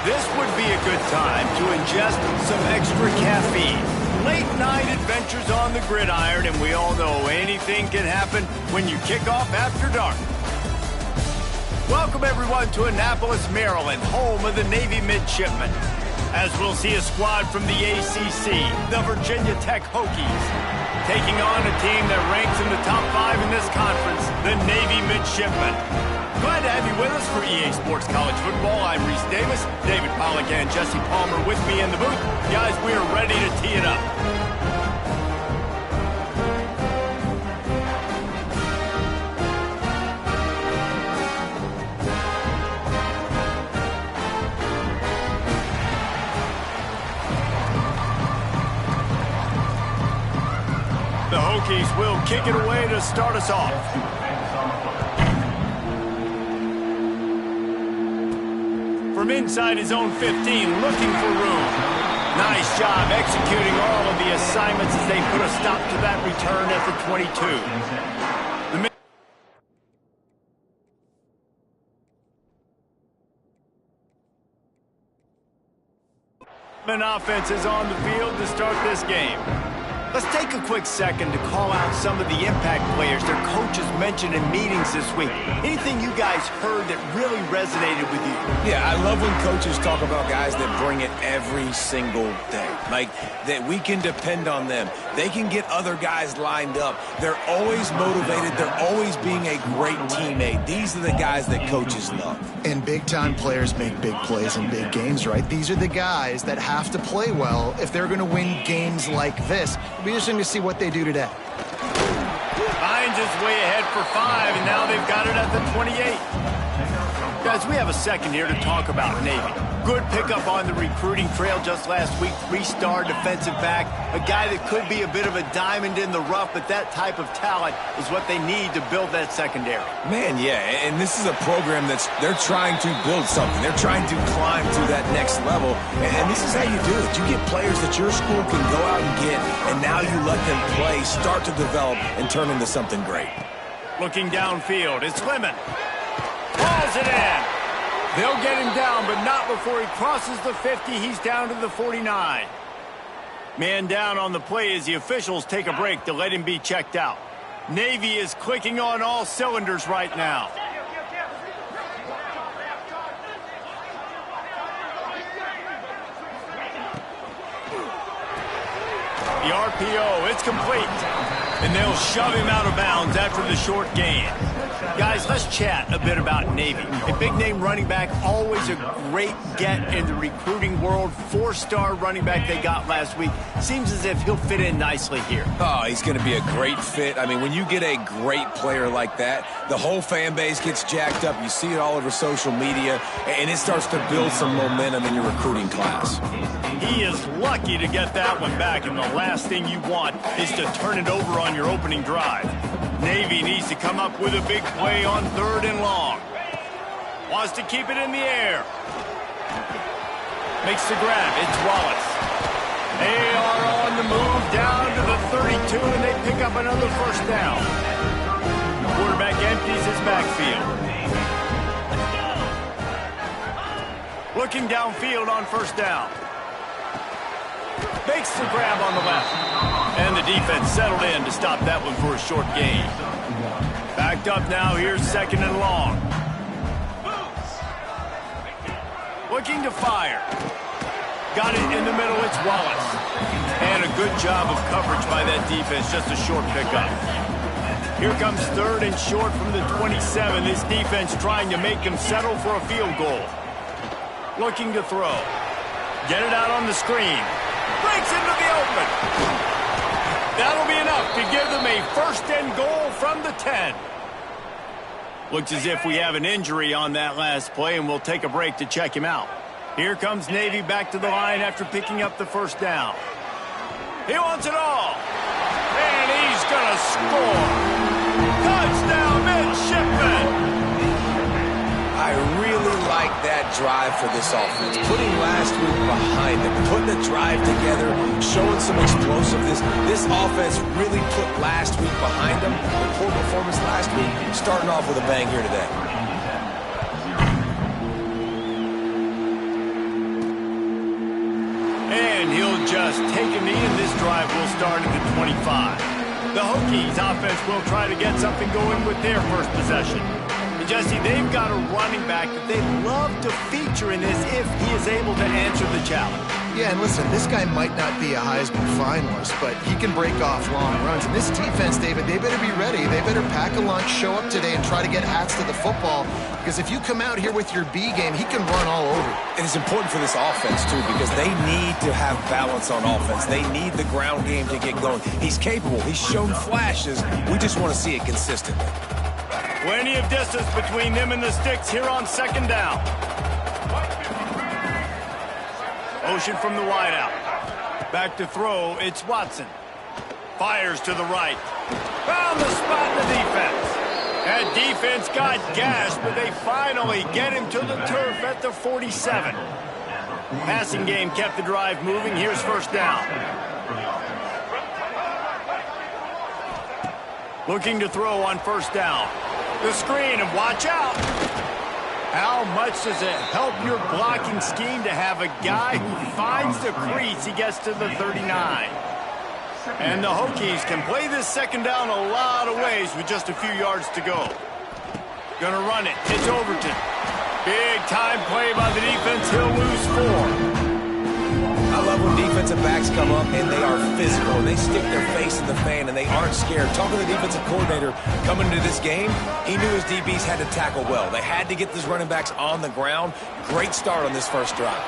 This would be a good time to ingest some extra caffeine. Late night adventures on the gridiron, and we all know anything can happen when you kick off after dark. Welcome everyone to Annapolis, Maryland, home of the Navy Midshipmen. As we'll see a squad from the ACC, the Virginia Tech Hokies, taking on a team that ranks in the top 5 in this conference, the Navy Midshipmen. Glad to have you with us for EA Sports College Football. I'm Reese Davis, David Pollack and Jesse Palmer with me in the booth. Guys, we are ready to tee it up. The Hokies will kick it away to start us off. From inside his own 15, looking for room. Nice job executing all of the assignments as they put a stop to that return at the 22. The offense is on the field to start this game. Let's take a quick second to call out some of the impact players their coaches mentioned in meetings this week. Anything you guys heard that really resonated with you? Yeah, I love when coaches talk about guys that bring it every single day. Like, that we can depend on them. They can get other guys lined up. They're always motivated. They're always being a great teammate. These are the guys that coaches love. And big-time players make big plays in big games, right? These are the guys that have to play well if they're going to win games like this. It'll be interesting to see what they do today. Hines is way ahead for 5, and now they've got it at the 28. Guys, we have a second here to talk about Navy. Good pickup on the recruiting trail just last week. 3-star defensive back. A guy that could be a bit of a diamond in the rough, but that type of talent is what they need to build that secondary. Man, yeah, and this is a program they're trying to build something. They're trying to climb to that next level, and this is how you do it. You get players that your school can go out and get, and now you let them play, start to develop, and turn into something great. Looking downfield, it's Lemon. Hauls it in. They'll get him down, but not before he crosses the 50. He's down to the 49. Man down on the play as the officials take a break to let him be checked out. Navy is clicking on all cylinders right now. The RPO, it's complete. And they'll shove him out of bounds after the short gain. Guys, let's chat a bit about Navy. A big-name running back, always a great get in the recruiting world. 4-star running back they got last week. Seems as if he'll fit in nicely here. Oh, he's going to be a great fit. I mean, when you get a great player like that, the whole fan base gets jacked up. You see it all over social media, and it starts to build some momentum in your recruiting class. He is lucky to get that one back, and the last thing you want is to turn it over on your opening drive. Navy needs to come up with a big play on 3rd and long. Wants to keep it in the air. Makes the grab. It's Wallace. They are on the move down to the 32, and they pick up another first down. Quarterback empties his backfield. Looking downfield on 1st down. Makes the grab on the left. And the defense settled in to stop that one for a short gain. Backed up now, here's 2nd and long. Looking to fire. Got it in the middle, it's Wallace. And a good job of coverage by that defense, just a short pickup. Here comes 3rd and short from the 27. This defense trying to make him settle for a field goal. Looking to throw. Get it out on the screen. Breaks into the open. That'll be enough to give them a 1st and goal from the 10. Looks as if we have an injury on that last play, and we'll take a break to check him out. Here comes Navy back to the line after picking up the 1st down. He wants it all. And he's going to score. Touchdown, Midshipmen. I really like that drive for this offense. Putting last week behind them, putting the drive together, showing some explosiveness. This offense really put last week behind them. The poor performance last week, starting off with a bang here today. just take a knee, and this drive will start at the 25. The Hokies offense will try to get something going with their first possession. And Jesse, they've got a running back that they love to feature in this if he is able to answer the challenge. Yeah, and listen, this guy might not be a Heisman finalist, but he can break off long runs. And this defense, David, they better be ready. They better pack a lunch, show up today, and try to get hats to the football. Because if you come out here with your B game, he can run all over you. And it's important for this offense, too, because they need to have balance on offense. They need the ground game to get going. He's capable. He's shown flashes. We just want to see it consistently. Plenty of distance between them and the sticks here on second down. Motion from the wideout. Back to throw, it's Watson. Fires to the right. Found the spot in the defense. That defense got gashed, but they finally get him to the turf at the 47. Passing game kept the drive moving. Here's first down. Looking to throw on first down. The screen, and watch out. How much does it help your blocking scheme to have a guy who finds the crease? He gets to the 39. And the Hokies can play this second down a lot of ways with just a few yards to go. Gonna run it. It's Overton. Big time play by the defense. He'll lose 4. I love when defensive backs come up and they are physical and they stick their face in the fan and they aren't scared. Talking to the defensive coordinator coming into this game, he knew his DBs had to tackle well. They had to get these running backs on the ground. Great start on this first drive.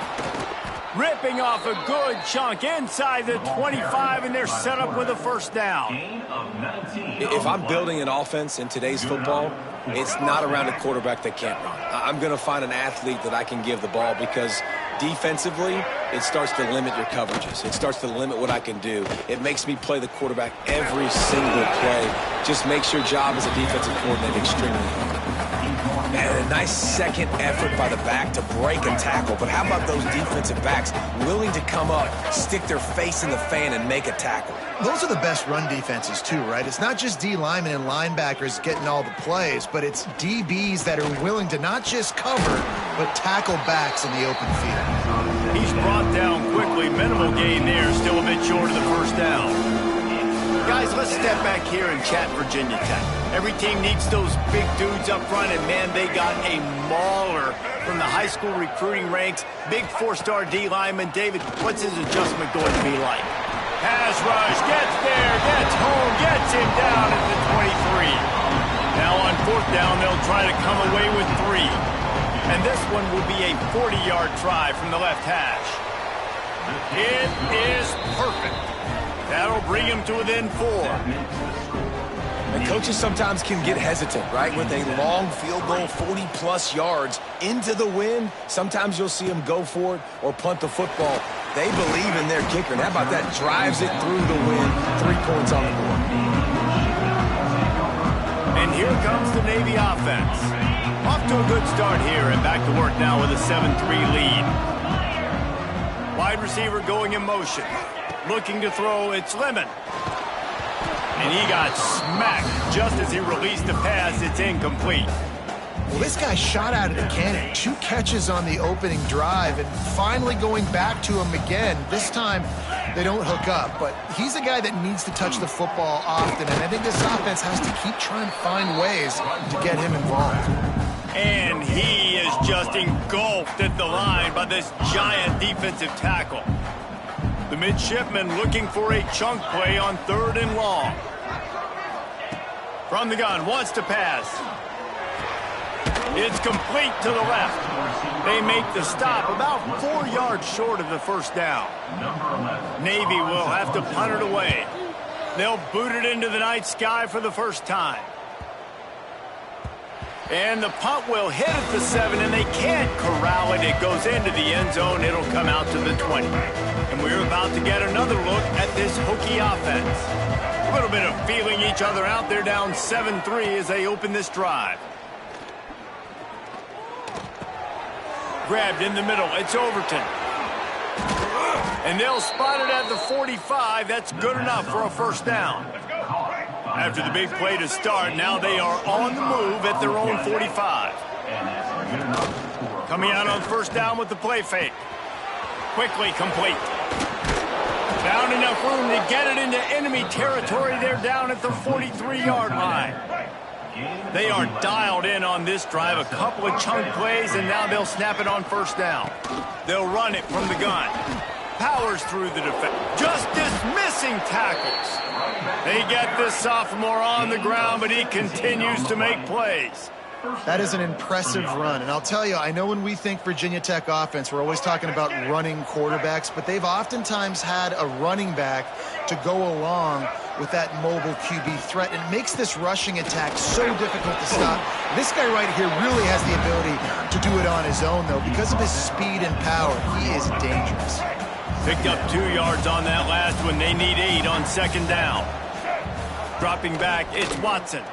Ripping off a good chunk inside the 25, and they're set up with a first down. If I'm building an offense in today's football, it's not around a quarterback that can't run. I'm going to find an athlete that I can give the ball because defensively, it starts to limit your coverages. It starts to limit what I can do. It makes me play the quarterback every single play. Just makes your job as a defensive coordinator extremely hard. And a nice second effort by the back to break a tackle. But how about those defensive backs willing to come up, stick their face in the fan, and make a tackle? Those are the best run defenses, too, right? It's not just D linemen and linebackers getting all the plays, but it's DBs that are willing to not just cover, but tackle backs in the open field. He's brought down quickly. Minimal gain there. Still a bit short of the first down. Guys, let's step back here and chat Virginia Tech. Every team needs those big dudes up front, and man, they got a mauler from the high school recruiting ranks. Big 4-star D lineman. David, what's his adjustment going to be like? Pass rush, gets there, gets home, gets him down at the 23. Now on fourth down, they'll try to come away with 3. And this one will be a 40-yard try from the left hash. It is perfect. That'll bring him to within 4. And coaches sometimes can get hesitant, right? With a long field goal, 40-plus yards into the wind, sometimes you'll see them go for it or punt the football. They believe in their kicker. And how about that? Drives it through the wind. 3 points on the board. And here comes the Navy offense. Off to a good start here and back to work now with a 7-3 lead. Wide receiver going in motion. Looking to throw, it's Lemon. And he got smacked just as he released the pass. It's incomplete. Well, this guy shot out of the cannon. 2 catches on the opening drive, and finally going back to him again. This time, they don't hook up, but he's a guy that needs to touch the football often, and I think this offense has to keep trying to find ways to get him involved. And he is just engulfed at the line by this giant defensive tackle. The midshipman looking for a chunk play on 3rd and long. From the gun, wants to pass. It's complete to the left. They make the stop about 4 yards short of the first down. Navy will have to punt it away. They'll boot it into the night sky for the first time. And the punt will hit at the 7, and they can't corral it. It goes into the end zone. It'll come out to the 20. And we're about to get another look at this Hokie offense. A little bit of feeling each other out. They're down 7-3 as they open this drive. Grabbed in the middle. It's Overton. And they'll spot it at the 45. That's good enough for a first down. After the big play to start, now they are on the move at their own 45. Coming out on first down with the play fake. Quickly complete. Found enough room to get it into enemy territory. They're down at the 43-yard line. They are dialed in on this drive. A couple of chunk plays, and now they'll snap it on first down. They'll run it from the gun. Powers through the defense. Just dismissing tackles. They get this sophomore on the ground, but he continues to make plays. That is an impressive run. And I'll tell you, I know when we think Virginia Tech offense, we're always talking about running quarterbacks, but they've oftentimes had a running back to go along with that mobile QB threat. It makes this rushing attack so difficult to stop. This guy right here really has the ability to do it on his own, though. Because of his speed and power, he is dangerous. Picked up 2 yards on that last one. They need 8 on second down. Dropping back, it's Watson.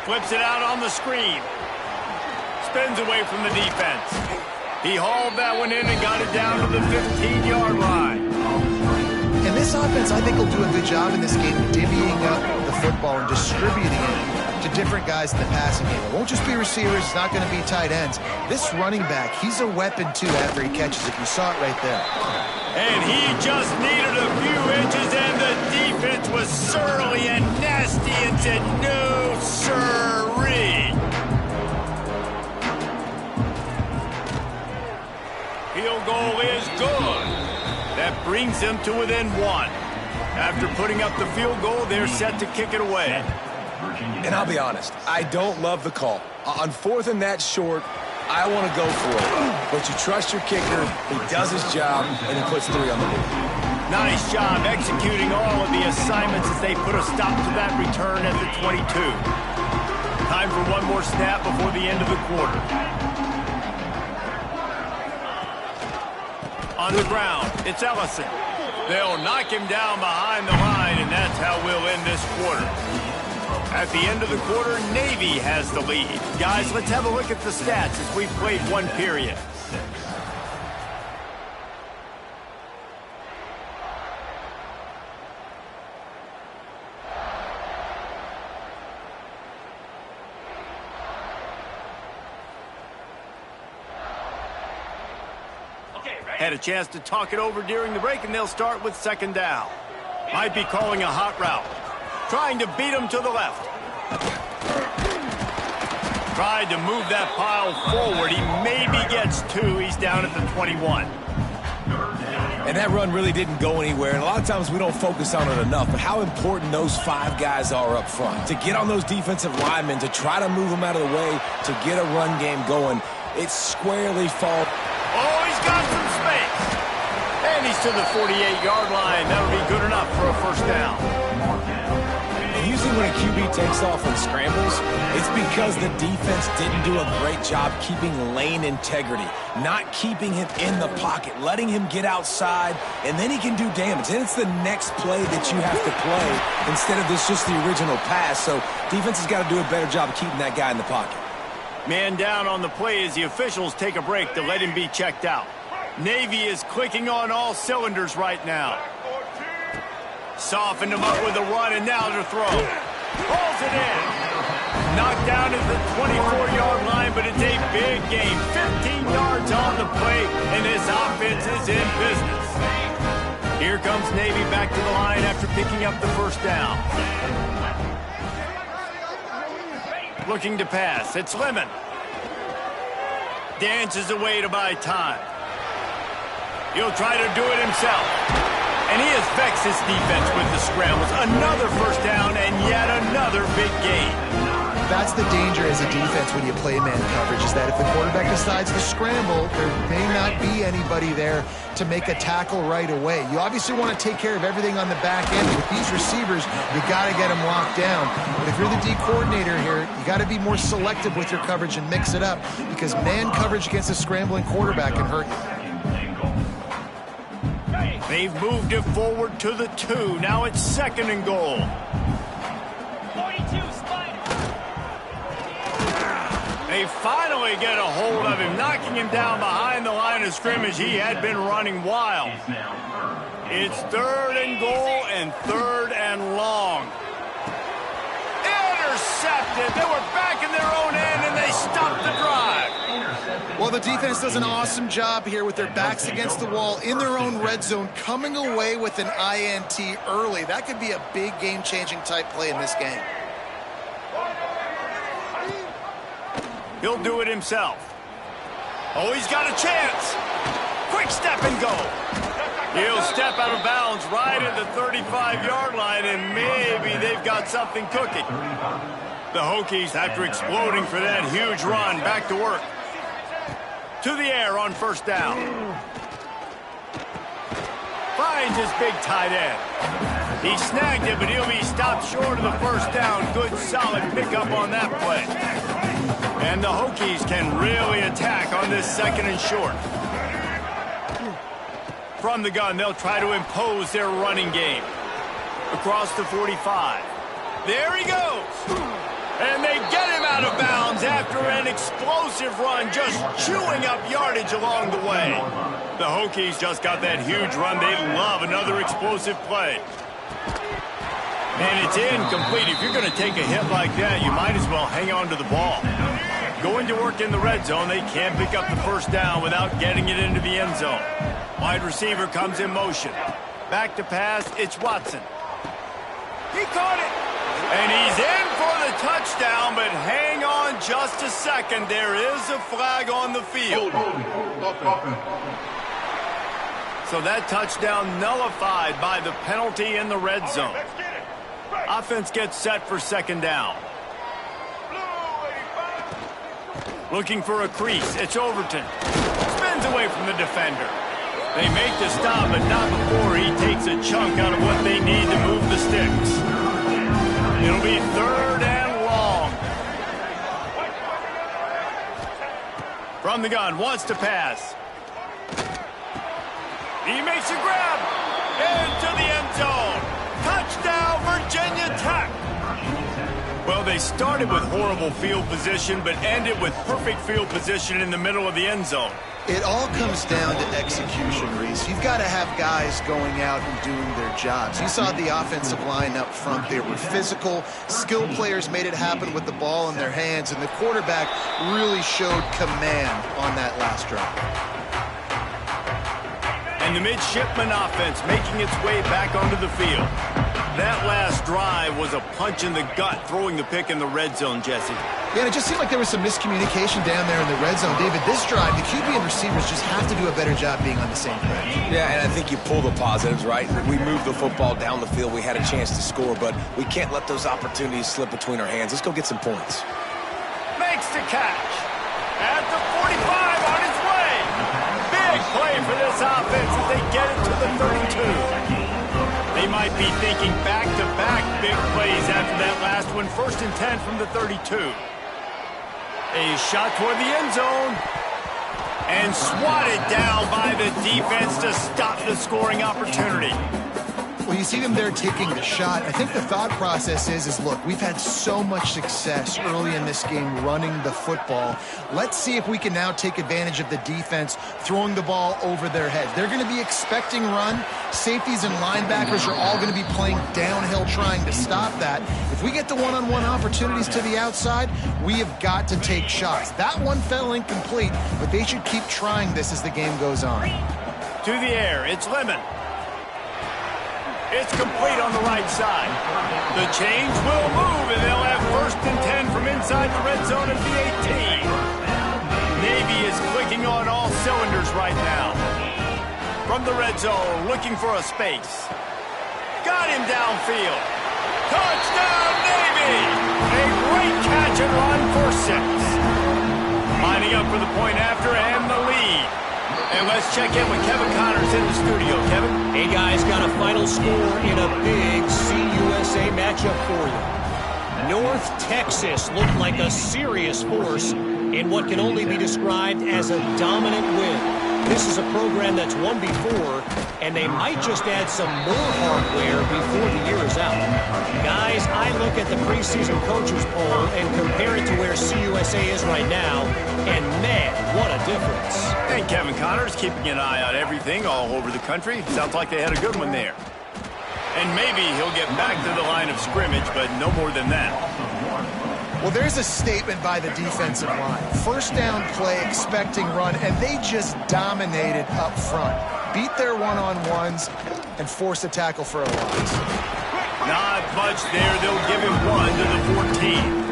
Flips it out on the screen. Spins away from the defense. He hauled that one in and got it down to the 15-yard line. And this offense, I think, will do a good job in this game divvying up the football and distributing it to different guys in the passing game. It won't just be receivers. It's not going to be tight ends. This running back, he's a weapon, too, after he catches it. You saw it right there. And he just needed a few inches, and the defense was surly and nasty and said, no, sirree. Field goal is good. That brings them to within 1. After putting up the field goal, they're set to kick it away. And I'll be honest, I don't love the call. On 4th and that short, I want to go for it. But you trust your kicker, he does his job, and he puts 3 on the board. Nice job executing all of the assignments as they put a stop to that return at the 22. Time for one more snap before the end of the quarter. On the ground, it's Ellison. They'll knock him down behind the line, and that's how we'll end this quarter. At the end of the quarter, Navy has the lead. Guys, let's have a look at the stats as we've played 1 period. Had a chance to talk it over during the break, and they'll start with second down. Might be calling a hot route. Trying to beat him to the left. Tried to move that pile forward. He maybe gets 2. He's down at the 21. And that run really didn't go anywhere. And a lot of times we don't focus on it enough. But how important those 5 guys are up front. To get on those defensive linemen, to try to move them out of the way, to get a run game going. It's squarely fault. Oh, he's got some space. And he's to the 48-yard line. That'll be good enough for a first down. Usually when a QB takes off and scrambles, it's because the defense didn't do a great job keeping lane integrity, not keeping him in the pocket, letting him get outside, and then he can do damage. And it's the next play that you have to play instead of this just the original pass. So defense has got to do a better job of keeping that guy in the pocket. Man down on the play as the officials take a break to let him be checked out. Navy is clicking on all cylinders right now. Softened him up with a run, and now to throw. Pulls it in. Knocked down at the 24-yard line, but it's a big game. 15 yards on the play, and this offense is in business. Here comes Navy back to the line after picking up the first down. Looking to pass. It's Lemon. Dances away to buy time. He'll try to do it himself. And he has vexed his defense with the scrambles. Another first down and yet another big gain. That's the danger as a defense when you play man coverage, is that if the quarterback decides to scramble, there may not be anybody there to make a tackle right away. You obviously want to take care of everything on the back end. With these receivers, you got to get them locked down. But if you're the D coordinator here, you got to be more selective with your coverage and mix it up, because man coverage against a scrambling quarterback can hurt you. They've moved it forward to the 2. Now it's second and goal. 42, Spider. They finally get a hold of him, knocking him down behind the line of scrimmage. He had been running wild. It's third and goal and third and long. Intercepted. They were back in their own end, and they stopped the drive. Well, the defense does an awesome job here with their backs against the wall in their own red zone, coming away with an INT early. That could be a big game-changing type play in this game. He'll do it himself. Oh, he's got a chance. Quick step and go. He'll step out of bounds right at the 35-yard line, and maybe they've got something cooking. The Hokies, after exploding for that huge run, back to work. To the air on first down. Finds his big tight end. He snagged it, but he'll be stopped short of the first down. Good, solid pickup on that play. And the Hokies can really attack on this second and short. From the gun, they'll try to impose their running game. Across the 45. There he goes. And they get him out of bounds after an explosive run, just chewing up yardage along the way. The Hokies just got that huge run. They love another explosive play. And it's incomplete. If you're going to take a hit like that, you might as well hang on to the ball. Going to work in the red zone, they can't pick up the first down without getting it into the end zone. Wide receiver comes in motion. Back to pass, it's Watson. He caught it. And he's in for the touchdown, but hang on just a second. There is a flag on the field. So that touchdown nullified by the penalty in the red zone. Offense gets set for second down. Looking for a crease. It's Overton. Spins away from the defender. They make the stop, but not before he takes a chunk out of what they need to move the sticks. It'll be third and long. From the gun, wants to pass. He makes a grab. Into the end zone. Touchdown, Virginia Tech. Well, they started with horrible field position, but ended with perfect field position in the middle of the end zone. It all comes down to execution, Reese. You've got to have guys going out and doing their jobs. You saw the offensive line up front. They were physical. Skilled players made it happen with the ball in their hands, and the quarterback really showed command on that last drive. And the midshipman offense making its way back onto the field. That last drive was a punch in the gut, throwing the pick in the red zone, Jesse. Yeah, and it just seemed like there was some miscommunication down there in the red zone. David, this drive, the QB and receivers just have to do a better job being on the same page. Yeah, and I think you pull the positives, right? We moved the football down the field. We had a chance to score, but we can't let those opportunities slip between our hands. Let's go get some points. Makes the catch. At the 45 on its way. Big play for this offense as they get it to the 32. They might be thinking back-to-back big plays after that last one. 1st and 10 from the 32. A shot toward the end zone. And swatted down by the defense to stop the scoring opportunity. Well, you see them there taking the shot. I think the thought process is look, we've had so much success early in this game running the football. Let's see if we can now take advantage of the defense throwing the ball over their heads. They're going to be expecting run. Safeties and linebackers are all going to be playing downhill trying to stop that. If we get the one-on-one opportunities to the outside, we have got to take shots. That one fell incomplete, but they should keep trying this as the game goes on. To the air, it's Lemon. It's complete on the right side. The change will move, and they'll have 1st and 10 from inside the red zone at the 18. Navy is clicking on all cylinders right now. From the red zone, looking for a space. Got him downfield. Touchdown, Navy! A great catch and run for 6. Lining up for the point after and the lead. And let's check in with Kevin Connors in the studio. Kevin? Hey, guys, got a final score in a big CUSA matchup for you. North Texas looked like a serious force in what can only be described as a dominant win. This is a program that's won before, and they might just add some more hardware before the year is out. Guys, I look at the preseason coaches poll and compare it to where CUSA is right now, and man, what a difference. And Kevin Connors keeping an eye on everything all over the country. Sounds like they had a good one there. And maybe he'll get back to the line of scrimmage, but no more than that. Well, there's a statement by the defensive line. First down play, expecting run, and they just dominated up front. Beat their one-on-ones and force a tackle for a loss. Not much there. They'll give him 1 to the 14.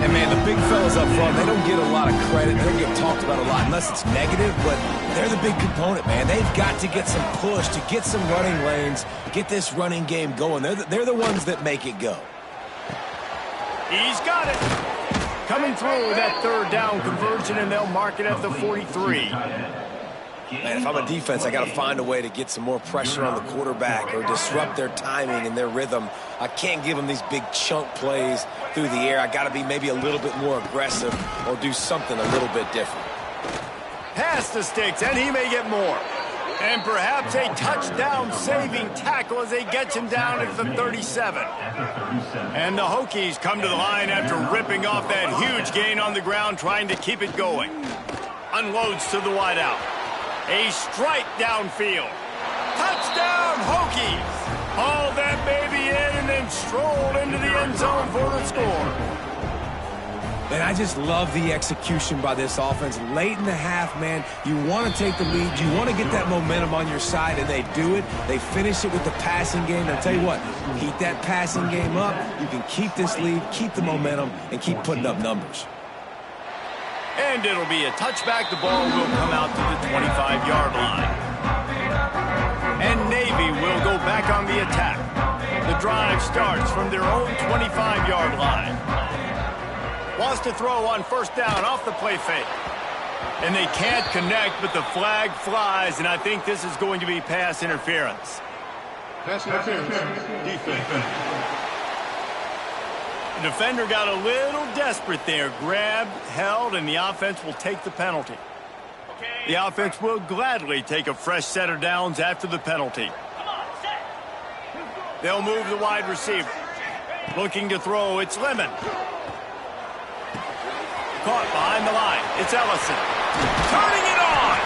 And, man, the big fellas up front, they don't get a lot of credit. They don't get talked about a lot unless it's negative, but they're the big component, man. They've got to get some push, to get some running lanes, get this running game going. They're the ones that make it go. He's got it. Coming through with that third down conversion, and they'll mark it at the 43. Man, if I'm a defense, I got to find a way to get some more pressure on the quarterback or disrupt their timing and their rhythm. I can't give them these big chunk plays through the air. I got to be maybe a little bit more aggressive or do something a little bit different. Pass the sticks, and he may get more. And perhaps a touchdown-saving tackle as they get him down at the 37. And the Hokies come to the line after ripping off that huge gain on the ground, trying to keep it going. Unloads to the wideout. A strike downfield. Touchdown, Hokies! Hauled that baby in and then strolled into the end zone for the score. And I just love the execution by this offense. Late in the half, man, you want to take the lead. You want to get that momentum on your side, and they do it. They finish it with the passing game. I'll tell you what, keep that passing game up. You can keep this lead, keep the momentum, and keep putting up numbers. And it'll be a touchback. The ball will come out to the 25-yard line. And Navy will go back on the attack. The drive starts from their own 25-yard line. Wants to throw on first down off the play fake. And they can't connect, but the flag flies, and I think this is going to be pass interference. Pass interference. Defense. The defender got a little desperate there. Grabbed, held, and the offense will take the penalty. The offense will gladly take a fresh set of downs after the penalty. They'll move the wide receiver. Looking to throw, it's Lemon. Caught behind the line. It's Ellison. Turning it on!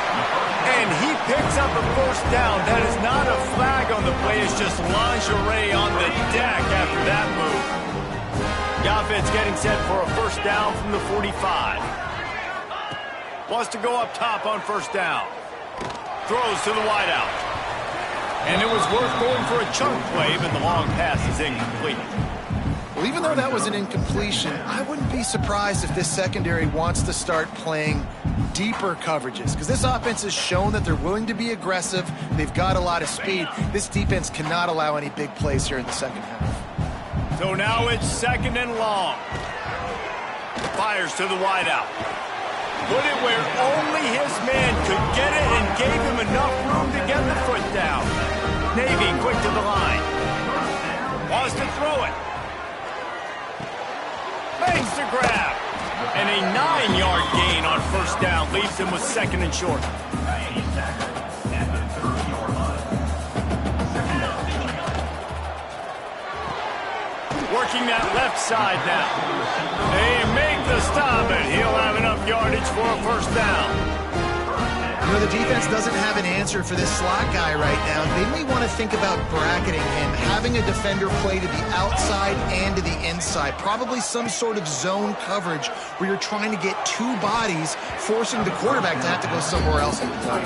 And he picks up a first down. That is not a flag on the play. It's just lingerie on the deck after that move. The offense getting set for a first down from the 45. Wants to go up top on first down. Throws to the wideout. And it was worth going for a chunk play, but the long pass is incomplete. Well, even though that was an incompletion, I wouldn't be surprised if this secondary wants to start playing deeper coverages, because this offense has shown that they're willing to be aggressive. They've got a lot of speed. This defense cannot allow any big plays here in the second half. So now it's second and long. Fires to the wideout. Put it where only his man could get it and gave him enough room to get the foot down. Navy quick to the line. Wants to throw it. Makes the grab. And a 9-yard gain on first down leaves him with second and short. Working that left side now. They make the stop, and he'll have enough yardage for a first down. You know, the defense doesn't have an answer for this slot guy right now. They may want to think about bracketing him, having a defender play to the outside and to the inside. Probably some sort of zone coverage where you're trying to get two bodies, forcing the quarterback to have to go somewhere else at the time.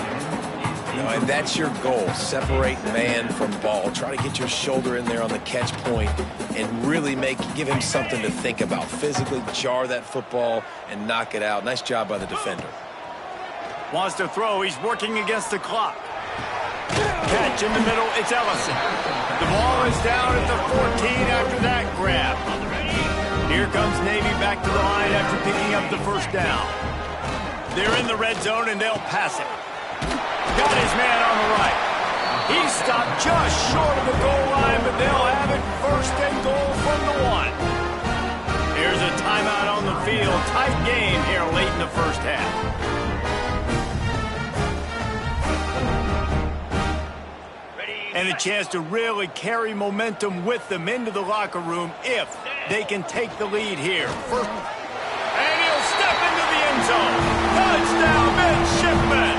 You know, and that's your goal. Separate man from ball. Try to get your shoulder in there on the catch point and really give him something to think about. Physically jar that football and knock it out. Nice job by the defender. Wants to throw. He's working against the clock. Catch in the middle. It's Ellison. The ball is down at the 14 after that grab. Here comes Navy back to the line after picking up the first down. They're in the red zone, and they'll pass it. Got his man on the right. He stopped just short of the goal line, but they'll have it first and goal from the 1. Here's a timeout on the field. Tight game here late in the first half. And a chance to really carry momentum with them into the locker room if they can take the lead here. First, and he'll step into the end zone. Touchdown, midshipman.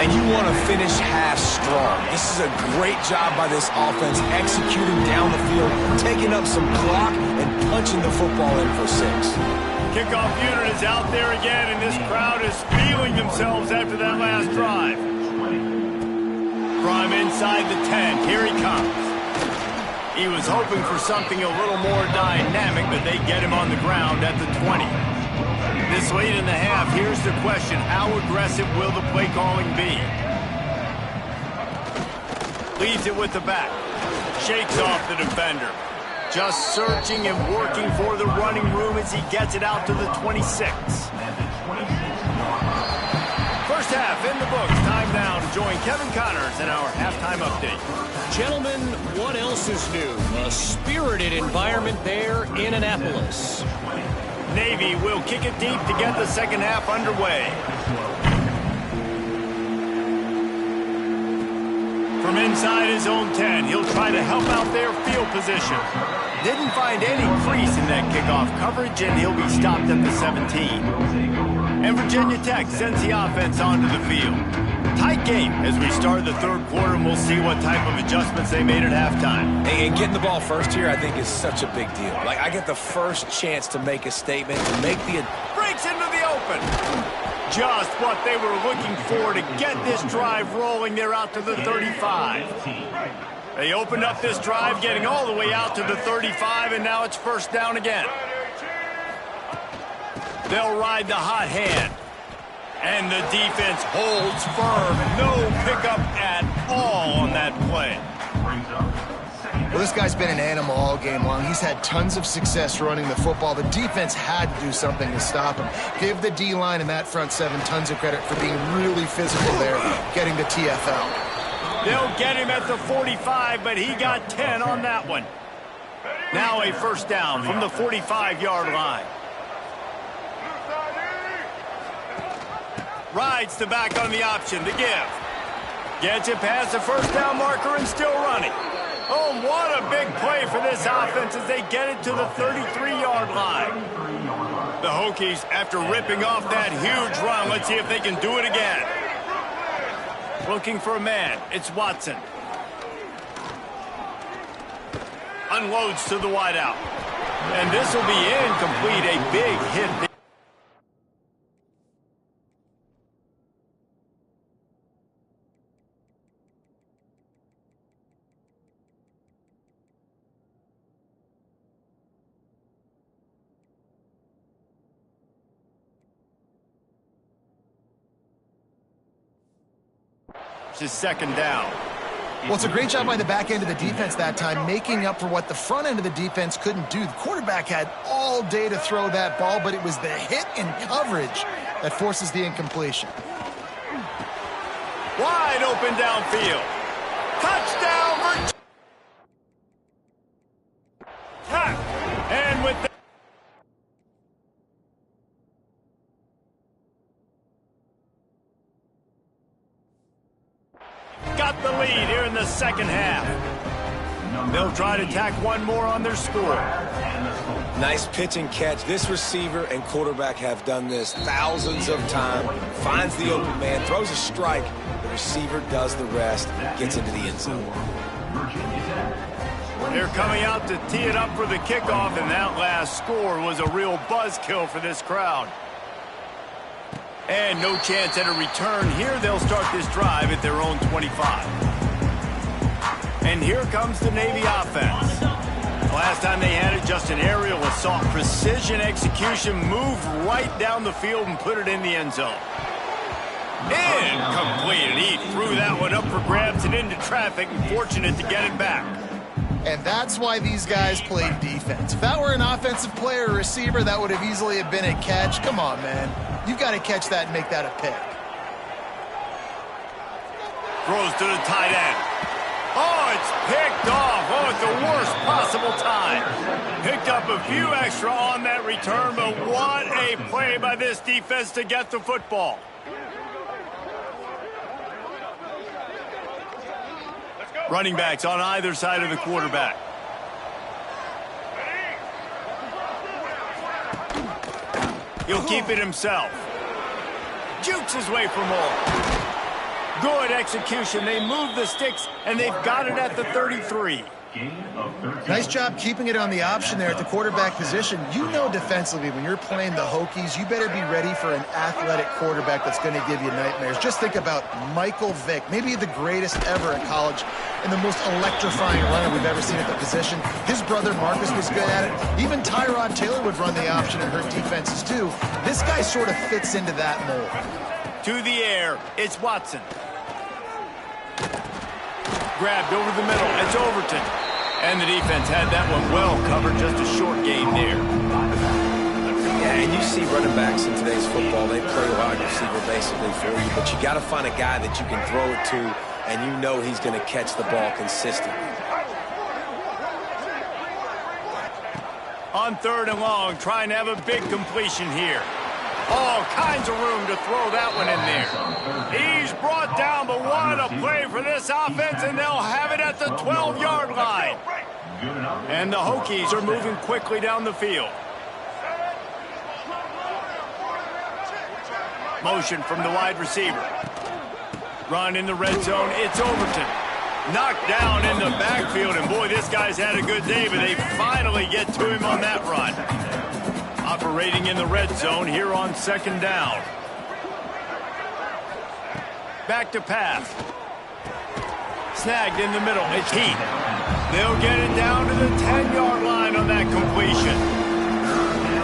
and you want to finish half strong. This is a great job by this offense, executing down the field, taking up some clock, and punching the football in for 6. Kickoff unit is out there again, and this crowd is feeling themselves after that last drive. From inside the 10, here he comes. He was hoping for something a little more dynamic, but they get him on the ground at the 20. This late in the half, here's the question: how aggressive will the play calling be? Leaves it with the back. Shakes off the defender. Just searching and working for the running room as he gets it out to the 26. First half in the books. Time now to join Kevin Connors in our halftime update. Gentlemen, what else is new? A spirited environment there in Annapolis. Navy will kick it deep to get the second half underway. From inside his own 10, he'll try to help out their field position. Didn't find any crease in that kickoff coverage, and he'll be stopped at the 17. And Virginia Tech sends the offense onto the field. Tight game as we start the third quarter, and we'll see what type of adjustments they made at halftime. And getting the ball first here, I think, is such a big deal. Like, I get the first chance to make a statement, to make the... Breaks into the open. Just what they were looking for to get this drive rolling. They're out to the 35. They opened up this drive, getting all the way out to the 35, and now it's first down again. They'll ride the hot hand. And the defense holds firm. No pickup at all on that play. Well, this guy's been an animal all game long. He's had tons of success running the football. The defense had to do something to stop him. Give the D-line and that front 7 tons of credit for being really physical there, getting the TFL. They'll get him at the 45, but he got 10 on that one. Now a first down from the 45-yard line. Rides the back on the option to give. Gets it past the first down marker and still running. Oh, what a big play for this offense as they get it to the 33-yard line. The Hokies, after ripping off that huge run, let's see if they can do it again. Looking for a man. It's Watson. Unloads to the wideout. And this will be incomplete. A big hit. His second down. Well, it's a great job by the back end of the defense that time, making up for what the front end of the defense couldn't do. The quarterback had all day to throw that ball, but it was the hit and coverage that forces the incompletion. Wide open downfield. Touchdown, Virginia. And with that, got the lead here in the second half. They'll try to tack one more on their score. Nice pitch and catch. This receiver and quarterback have done this thousands of times. Finds the open man, throws a strike. The receiver does the rest, gets into the end zone. They're coming out to tee it up for the kickoff, and that last score was a real buzzkill for this crowd. And no chance at a return here. They'll start this drive at their own 25. And here comes the Navy offense. Last time they had it, just an aerial assault. Precision execution, moved right down the field and put it in the end zone. Incomplete. And he threw that one up for grabs and into traffic, and fortunate to get it back. And that's why these guys played defense. If that were an offensive player or receiver, that would have easily have been a catch. Come on, man. You've got to catch that and make that a pick. Throws to the tight end. Oh, it's picked off. Oh, at the worst possible time. Picked up a few extra on that return, but what a play by this defense to get the football. Running backs on either side of the quarterback. He'll keep it himself. Jukes his way for more. Good execution. They move the sticks, and they've got it at the 33. Nice job keeping it on the option there at the quarterback position. You know defensively when you're playing the Hokies, you better be ready for an athletic quarterback that's going to give you nightmares. Just think about Michael Vick, maybe the greatest ever at college and the most electrifying runner we've ever seen at the position. His brother Marcus was good at it. Even Tyrod Taylor would run the option and hurt defenses too. This guy sort of fits into that mold. To the air, it's Watson. Grabbed over the middle, it's Overton. And the defense had that one well covered, just a short game there. Yeah, and you see running backs in today's football, they play wide receiver basically for you, but you got to find a guy that you can throw it to, and you know he's going to catch the ball consistently. On 3rd and long, trying to have a big completion here. All kinds of room to throw that one in there. He's brought down, but what a play for this offense, and they'll have it at the 12-yard line. And the Hokies are moving quickly down the field. Motion from the wide receiver. Run in the red zone, it's Overton. Knocked down in the backfield, and boy, this guy's had a good day, but they finally get to him on that run. Operating in the red zone here on 2nd down. Back to pass. Snagged in the middle. It's Heath. They'll get it down to the 10-yard line on that completion.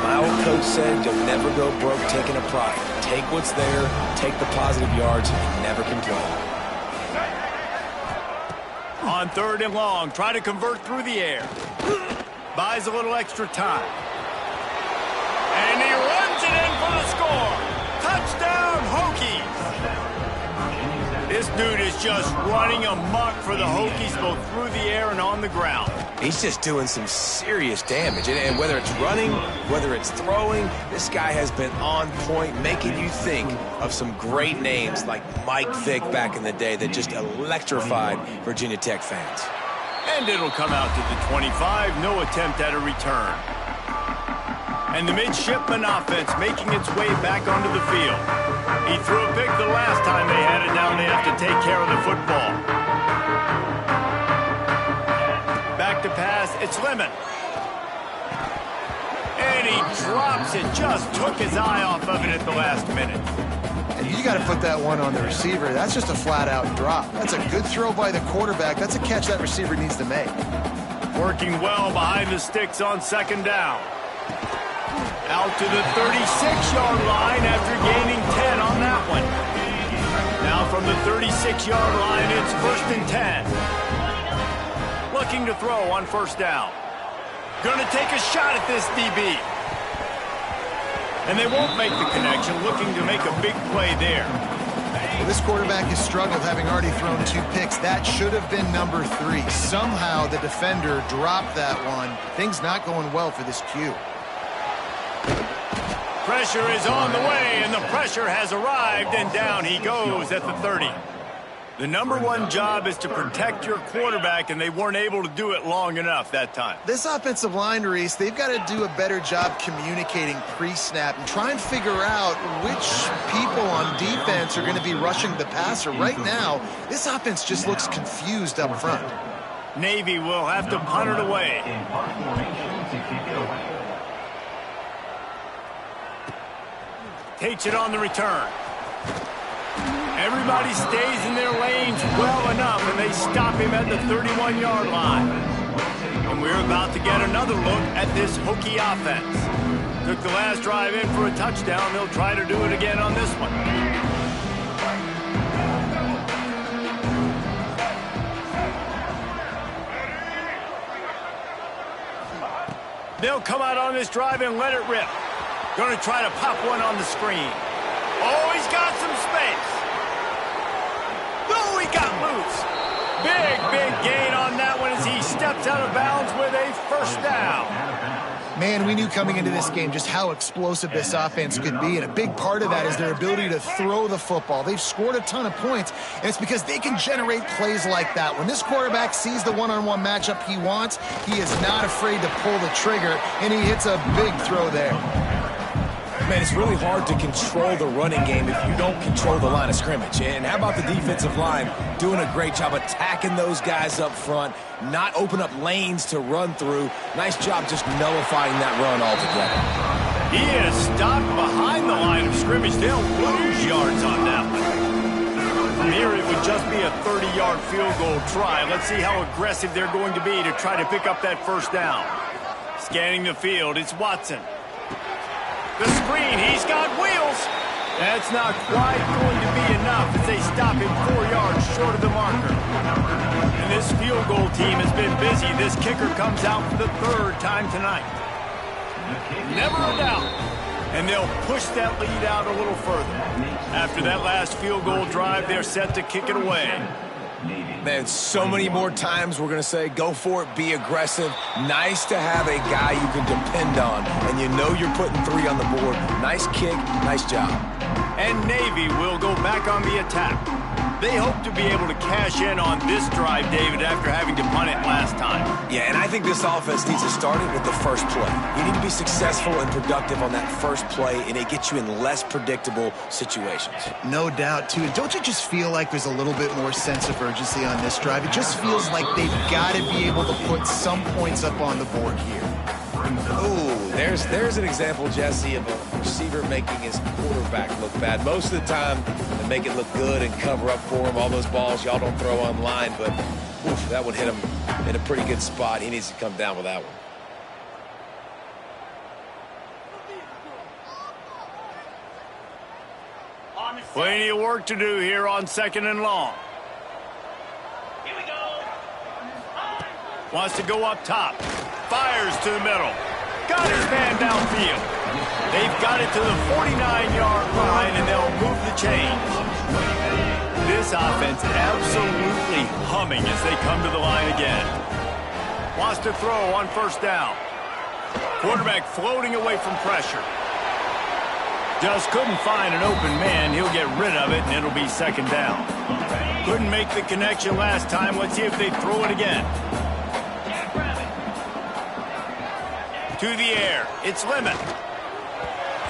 My old coach said you'll never go broke taking a profit. Take what's there, take the positive yards, and never complain. On 3rd and long, try to convert through the air. Buys a little extra time. And he runs it in for the score. Touchdown, Hokies. This dude is just running amok for the Hokies, both through the air and on the ground. He's just doing some serious damage. And whether it's running, whether it's throwing, this guy has been on point, making you think of some great names like Mike Vick back in the day that just electrified Virginia Tech fans. And it'll come out to the 25. No attempt at a return. And the midshipman offense making its way back onto the field. He threw a pick the last time they had it. Now they have to take care of the football. Back to pass, it's Lemon. And he drops it, just took his eye off of it at the last minute. And you got to put that one on the receiver. That's just a flat-out drop. That's a good throw by the quarterback. That's a catch that receiver needs to make. Working well behind the sticks on 2nd down. Out to the 36-yard line after gaining 10 on that one. Now from the 36-yard line, it's 1st and 10. Looking to throw on 1st down. Gonna take a shot at this DB. And they won't make the connection, looking to make a big play there. Well, this quarterback has struggled, having already thrown 2 picks. That should have been number 3. Somehow the defender dropped that one. Things not going well for this Q. Pressure is on the way, and the pressure has arrived, and down he goes at the 30. The number 1 job is to protect your quarterback, and they weren't able to do it long enough that time. This offensive line, Reese, they've got to do a better job communicating pre-snap and try and figure out which people on defense are going to be rushing the passer. Right now, this offense just looks confused up front. Navy will have to punt it away. Takes it on the return. Everybody stays in their lanes well enough, and they stop him at the 31-yard line. And we're about to get another look at this Hokie offense. Took the last drive in for a touchdown. They'll try to do it again on this one. They'll come out on this drive and let it rip. Going to try to pop one on the screen. Oh, he's got some space. Oh, he got loose. Big gain on that one as he steps out of bounds with a 1st down. Man, we knew coming into this game just how explosive this offense could be, and a big part of that is their ability to throw the football. They've scored a ton of points, and it's because they can generate plays like that. When this quarterback sees the one-on-one matchup he wants, he is not afraid to pull the trigger, and he hits a big throw there. Man, it's really hard to control the running game if you don't control the line of scrimmage. And how about the defensive line doing a great job attacking those guys up front, not open up lanes to run through. Nice job just nullifying that run altogether. He is stopped behind the line of scrimmage. They'll lose yards on that one. From here, it would just be a 30-yard field goal try. Let's see how aggressive they're going to be to try to pick up that first down. Scanning the field, it's Watson. The screen, he's got wheels. That's not quite going to be enough as they stop him 4 yards short of the marker. And this field goal team has been busy. This kicker comes out for the third time tonight. Never a doubt. And they'll push that lead out a little further. After that last field goal drive, they're set to kick it away. Man, so many more times we're going to say, go for it, be aggressive. Nice to have a guy you can depend on, and you know you're putting 3 on the board. Nice kick, nice job. And Navy will go back on the attack. They hope to be able to cash in on this drive, David, after having to punt it last time. Yeah, and I think this offense needs to start it with the first play. You need to be successful and productive on that first play, and it gets you in less predictable situations. No doubt, too. Don't you just feel like there's a little bit more sense of urgency on this drive? It just feels like they've got to be able to put some points up on the board here. Ooh, there's an example, Jesse, of a receiver making his quarterback look bad. Most of the time, they make it look good and cover up for him. All those balls y'all don't throw online, but oof, that would hit him in a pretty good spot. He needs to come down with that one. Plenty of work to do here on 2nd and long. Here we go. Wants to go up top. Fires to the middle. Got his man downfield. They've got it to the 49-yard line, and they'll move the chains. This offense absolutely humming as they come to the line again. Wants to throw on first down. Quarterback floating away from pressure. Just couldn't find an open man. He'll get rid of it, and it'll be 2nd down. Couldn't make the connection last time. Let's see if they throw it again. To the air. It's Lemon.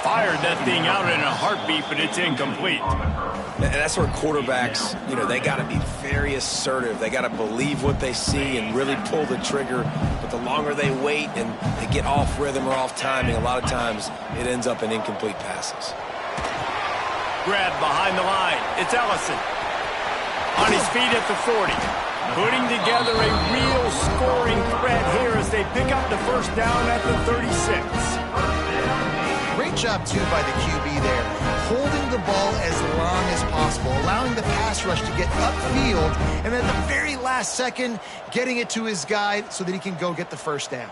Fired that thing out in a heartbeat, but it's incomplete. And that's where quarterbacks, they got to be very assertive. They got to believe what they see and really pull the trigger. But the longer they wait and they get off rhythm or off timing, a lot of times it ends up in incomplete passes. Grab behind the line. It's Ellison. On his feet at the 40. Putting together a real scoring threat here as they pick up the first down at the 36. Great job, too, by the QB there. Holding the ball as long as possible, allowing the pass rush to get upfield, and at the very last second, getting it to his guy so that he can go get the first down.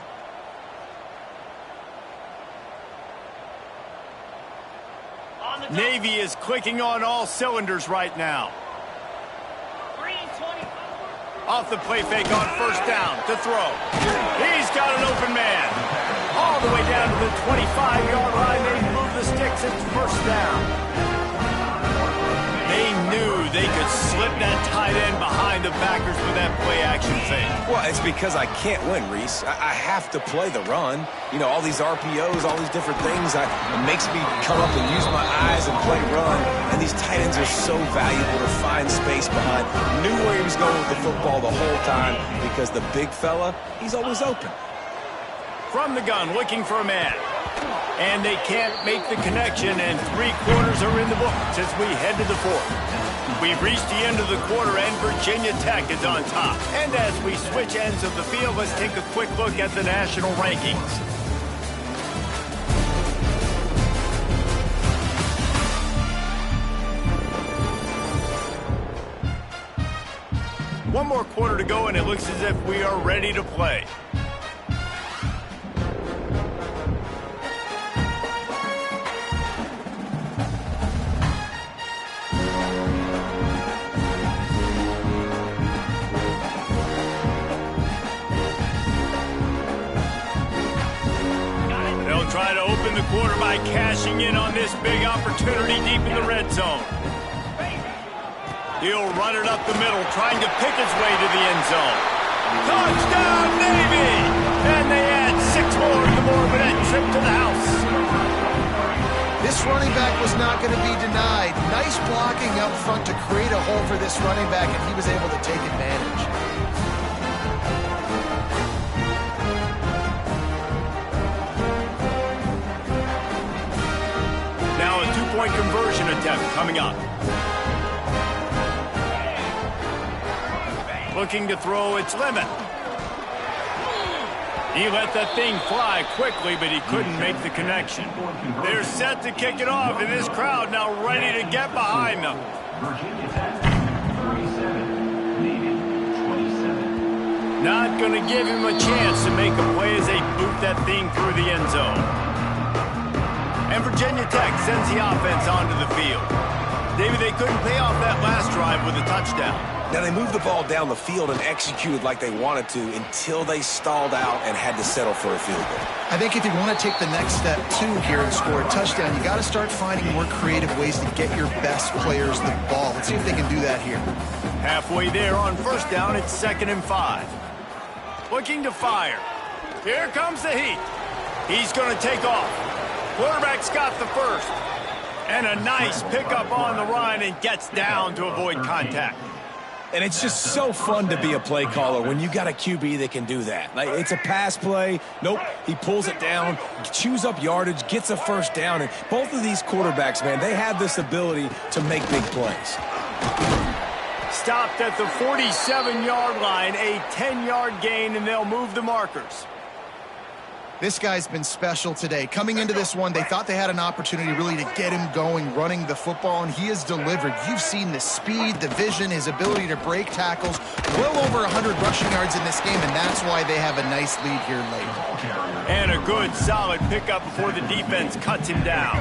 Navy is clicking on all cylinders right now. Off the play fake on first down to throw. He's got an open man. All the way down to the 25-yard line. They move the sticks. It's first down. They knew they could slip that tight end behind the backers with that play-action fake. Well, it's because I can't win, Reese. I have to play the run. All these RPOs, all these different things. It makes me come up and use my eyes and play run. And these tight ends are so valuable to find space behind. Knew where he was going with the football the whole time because the big fella, he's always open. From the gun, looking for a man. And they can't make the connection, and 3 quarters are in the books as we head to the 4th. We've reached the end of the quarter, and Virginia Tech is on top. And as we switch ends of the field, let's take a quick look at the national rankings. One more quarter to go, and it looks as if we are ready to play. Try to open the quarter by cashing in on this big opportunity deep in the red zone. He'll run it up the middle, trying to pick his way to the end zone. Touchdown, Navy! And they add 6 more to the Morbidette trip to the house. this running back was not going to be denied. Nice blocking up front to create a hole for this running back, and he was able to take advantage. Now a two-point conversion attempt coming up. Looking to throw its limit. He let that thing fly quickly, but he couldn't make the connection. They're set to kick it off, and this crowd now ready to get behind them. Not going to give him a chance to make a play as they boot that thing through the end zone. And Virginia Tech sends the offense onto the field. David, they couldn't pay off that last drive with a touchdown. Now, they moved the ball down the field and executed like they wanted to until they stalled out and had to settle for a field goal. I think if you want to take the next step, too, here and score a touchdown, you got to start finding more creative ways to get your best players the ball. Let's see if they can do that here. Halfway there on first down, it's 2nd and 5. Looking to fire. Here comes the heat. He's going to take off. Quarterback's got the first. And a nice pickup on the run and gets down to avoid contact. And it's just so fun to be a play caller when you got a QB that can do that. Like, it's a pass play. Nope, he pulls it down, chews up yardage, gets a first down. And both of these quarterbacks, man, they have this ability to make big plays. Stopped at the 47-yard line, a 10-yard gain, and they'll move the markers. This guy's been special today. Coming into this one, they thought they had an opportunity really to get him going, running the football, and he has delivered. You've seen the speed, the vision, his ability to break tackles. Well over 100 rushing yards in this game, and that's why they have a nice lead here late. And a good, solid pickup before the defense cuts him down.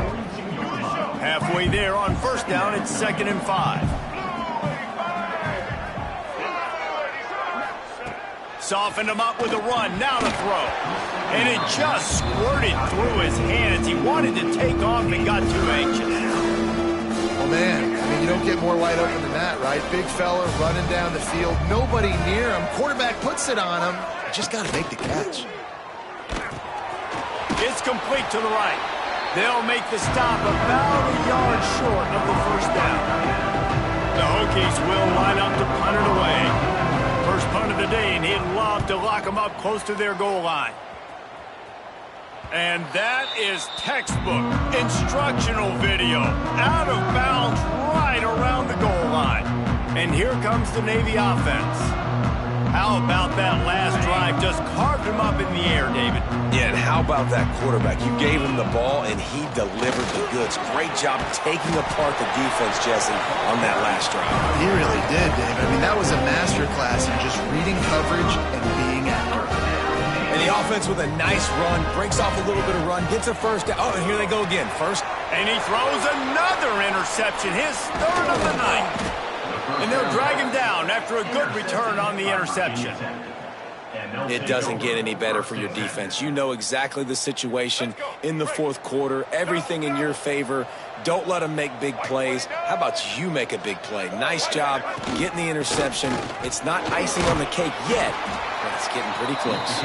Halfway there on first down, it's 2nd and 5. Softened him up with a run, now to throw. And it just squirted through his hands. He wanted to take off and got too anxious. Well, man, I mean, you don't get more wide open than that, right? Big fella running down the field, nobody near him. Quarterback puts it on him. Just got to make the catch. It's complete to the right. They'll make the stop about a yard short of the first down. The Hokies will line up to punt it away. First punt of the day, and he'd love to lock them up close to their goal line. And that is textbook instructional video. Out of bounds right around the goal line. And here comes the Navy offense. How about that last drive? Just carved him up in the air, David. Yeah, and how about that quarterback? You gave him the ball, and he delivered the goods. Great job taking apart the defense, Jesse, on that last drive. He really did, David. I mean, that was a masterclass in just reading coverage and being accurate. And the offense with a nice run, breaks off a little bit of run, gets a first down. Oh, and here they go again. First. And he throws another interception, his 3rd of the night. And they'll drag him down after a good return on the interception. It doesn't get any better for your defense. You know exactly the situation in the 4th quarter, everything in your favor. Don't let them make big plays. How about you make a big play? Nice job getting the interception. It's not icing on the cake yet, but it's getting pretty close.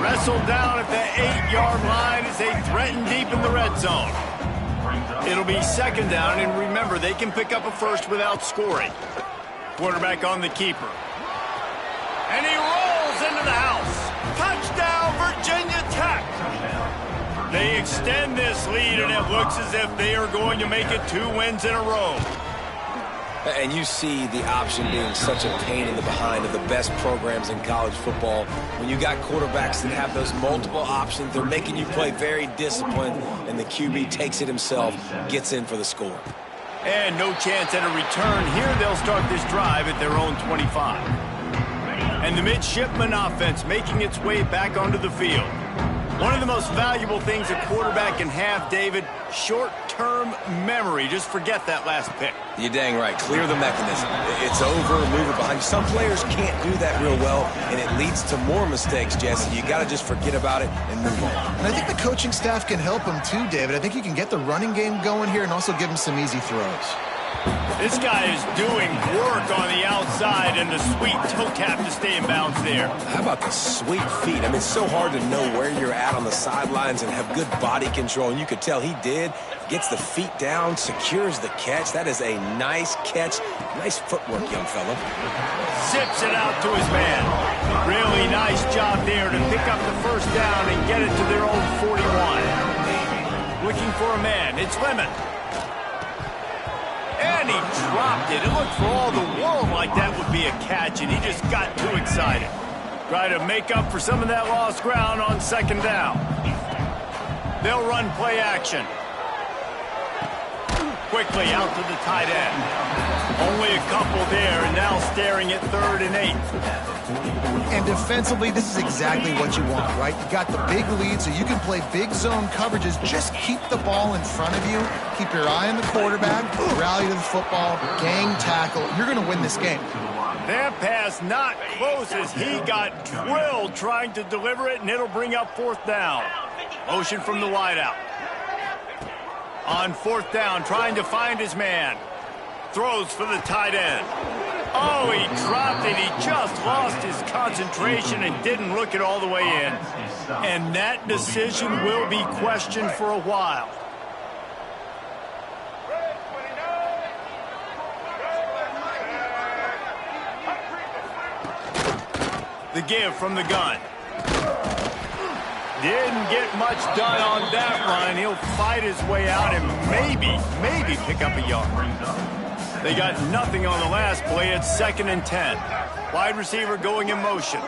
Wrestled down at the 8-yard line as they threaten deep in the red zone. It'll be 2nd down, and remember, they can pick up a first without scoring. Quarterback on the keeper. And he rolls into the house. Touchdown, Virginia Tech. They extend this lead, and it looks as if they are going to make it 2 wins in a row. And you see the option being such a pain in the behind of the best programs in college football. When you got quarterbacks that have those multiple options, they're making you play very disciplined, and the QB takes it himself, gets in for the score. And no chance at a return here. They'll start this drive at their own 25. And the midshipman offense making its way back onto the field. One of the most valuable things a quarterback can have, David, short-term memory. Just forget that last pick. You're dang right. Clear the mechanism. It's over, move it behind you. Some players can't do that real well, and it leads to more mistakes, Jesse. You got to just forget about it and move on. And I think the coaching staff can help him too, David. I think you can get the running game going here and also give him some easy throws. This guy is doing work on the outside, and the sweet toe tap to stay in bounds there. How about the sweet feet? I mean, it's so hard to know where you're at on the sidelines and have good body control, and you could tell he did. Gets the feet down, secures the catch. That is a nice catch. Nice footwork, young fella. Zips it out to his man. Really nice job there to pick up the first down and get it to their own 41. Looking for a man. It's Lemon. And he dropped it. It looked for all the world like that would be a catch, and he just got too excited. Try to make up for some of that lost ground on second down. They'll run play action. Quickly out to the tight end. Only a couple there, and now staring at 3rd and 8. And defensively, this is exactly what you want, right? You got the big lead, so you can play big zone coverages. Just keep the ball in front of you. Keep your eye on the quarterback. Rally to the football. Gang tackle. You're going to win this game. That pass not close as he got drilled trying to deliver it, and it'll bring up 4th down. Motion from the wideout. On 4th down, trying to find his man. Throws for the tight end. Oh, he dropped it. He just lost his concentration and didn't look it all the way in. And that decision will be questioned for a while. The give from the gun. Didn't get much done on that run. He'll fight his way out and maybe pick up a yard. They got nothing on the last play. It's 2nd and 10. Wide receiver going in motion.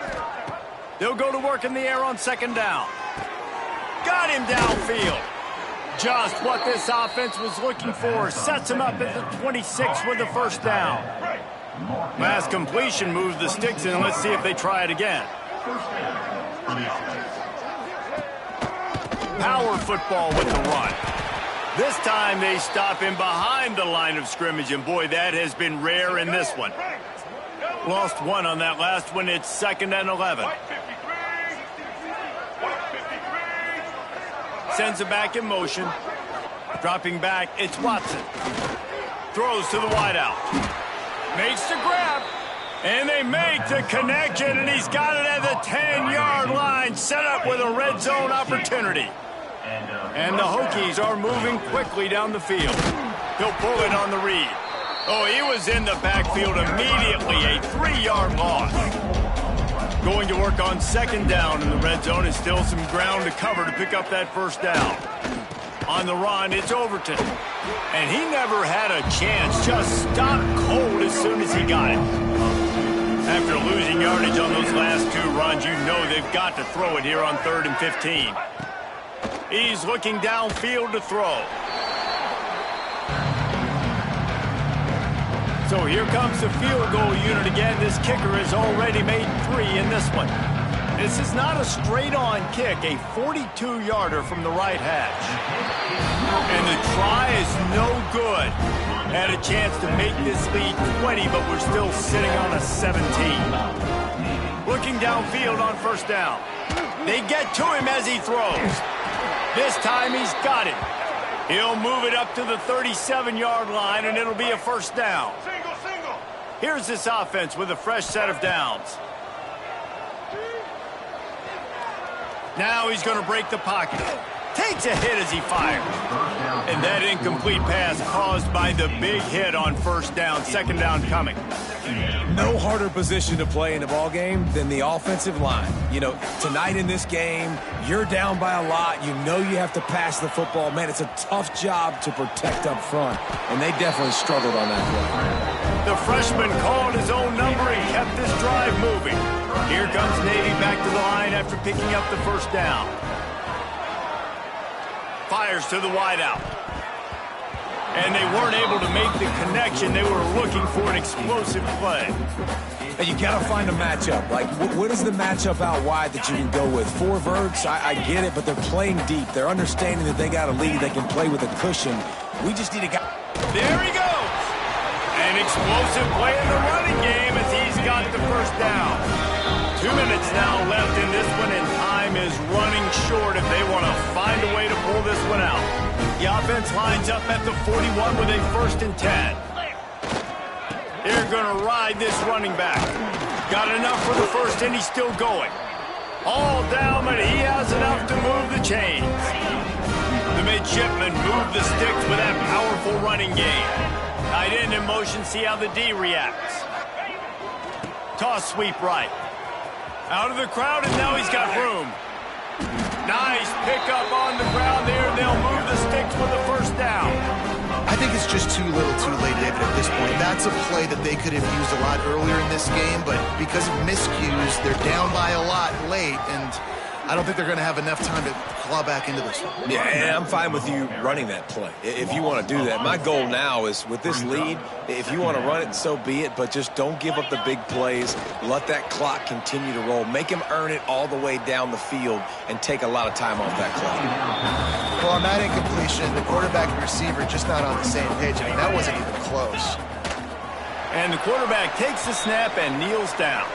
They'll go to work in the air on 2nd down. Got him downfield. Just what this offense was looking for. Sets him up at the 26 with the first down. Last completion moves the sticks in. Let's see if they try it again. Power football with the run. This time they stop him behind the line of scrimmage, and boy, that has been rare in this one. Lost one on that last one. It's 2nd and 11. Sends it back in motion. Dropping back, it's Watson. Throws to the wideout. Makes the grab. And they make the connection, and he's got it at the 10-yard line, set up with a red zone opportunity. And the Hokies are moving quickly down the field. He'll pull it on the read. Oh, he was in the backfield immediately, a 3-yard loss. Going to work on 2nd down in the red zone, and still some ground to cover to pick up that first down. On the run, it's Overton. And he never had a chance, just stopped cold as soon as he got it. After losing yardage on those last 2 runs, you know they've got to throw it here on 3rd and 15. He's looking downfield to throw. So here comes the field goal unit again. This kicker has already made 3 in this one. This is not a straight-on kick, a 42-yarder from the right hash. And the try is no good. Had a chance to make this lead 20, but we're still sitting on a 17. Looking downfield on 1st down. They get to him as he throws. This time he's got it. He'll move it up to the 37-yard line, and it'll be a 1st down. Here's this offense with a fresh set of downs. Now he's going to break the pocket. Takes a hit as he fires. And that incomplete pass caused by the big hit on 1st down. 2nd down coming. No harder position to play in a ball game than the offensive line. You know, tonight in this game, you're down by a lot. You know you have to pass the football. Man, it's a tough job to protect up front. And they definitely struggled on that play. The freshman called his own number and kept this drive moving. Here comes Navy back to the line after picking up the 1st down. Fires to the wideout. And they weren't able to make the connection. They were looking for an explosive play. And you got to find a matchup. Like, what is the matchup out wide that you can go with? 4 verts, I get it, but they're playing deep. They're understanding that they got a lead. They can play with a cushion. We just need a guy. There he goes. An explosive play in the running game as he's got the 1st down. 2 minutes now left in this one, and time is running short if they want to find a way to pull this one out. The offense lines up at the 41 with a 1st and 10. They're going to ride this running back. Got enough for the first, and he's still going. All down, but he has enough to move the chains. The midshipman moved the sticks with that powerful running game. Tight end in motion, see how the D reacts. Toss sweep right. Out of the crowd, and now he's got room. Nice pickup on the ground there. They'll move the sticks with the first down. I think it's just too little too late, David, at this point. That's a play that they could have used a lot earlier in this game, but because of miscues, they're down by a lot late, and I don't think they're going to have enough time to claw back into this one. Yeah, and I'm fine with you running that play if you want to do that. My goal now is with this lead, if you want to run it, so be it, but just don't give up the big plays. Let that clock continue to roll. Make him earn it all the way down the field and take a lot of time off that clock. Well, on that incompletion, the quarterback and receiver just not on the same page. I mean, that wasn't even close. And the quarterback takes the snap and kneels down.